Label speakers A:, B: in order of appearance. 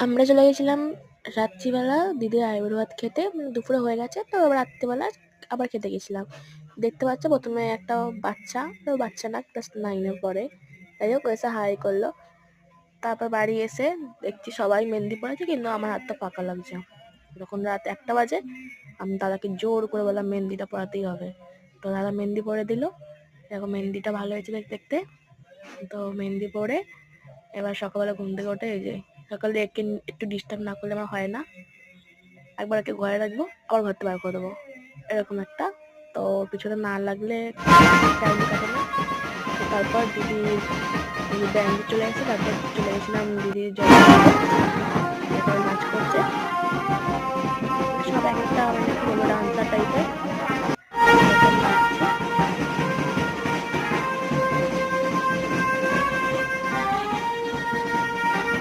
A: আমরা চলে গেছিলাম রাত্রিবেলা দিদির আইবুড়ো ভাত খেতে, মানে দুপুরে হয়ে গেছে তো আবার রাত্রিবেলা আবার খেতে গেছিলাম। দেখতে পাচ্ছ প্রথমে একটা বাচ্চা, বাচ্চা না ক্লাস 9-এ পড়ে, যাই হোক এসে হাই করলো। তারপর বাড়ি এসে দেখছি সবাই মেহেন্দি পড়েছে, কিন্তু আমার হাতটা ফাঁকা লাগছে। যখন রাত 1টা বাজে আমি দাদাকে জোর করে বললাম মেহেন্দিটা পড়াতেই হবে, তো দাদা মেহেন্দি পরে দিল। দেখো মেহেন্দিটা ভালো হয়েছে দেখতে। তো মেহেন্দি পরে এবার সকালবেলা ঘুম থেকে ওঠে, এই যে সকালে একে একটু ডিস্টার্ব না করলে আমার হয় না, একবার একে ঘরে রাখবো আবার ঘর থেকে বার করে দেবো, এরকম একটা। তো পিছনে না লাগলে টাইম কাটে না। তো তারপর দিদি ব্যান্ডে চলে গেছে, তারপর চলে গেছিলাম দিদির জল নাচ করছে। সব এক একটা মানে কি বলবো ডান্সার টাইপের।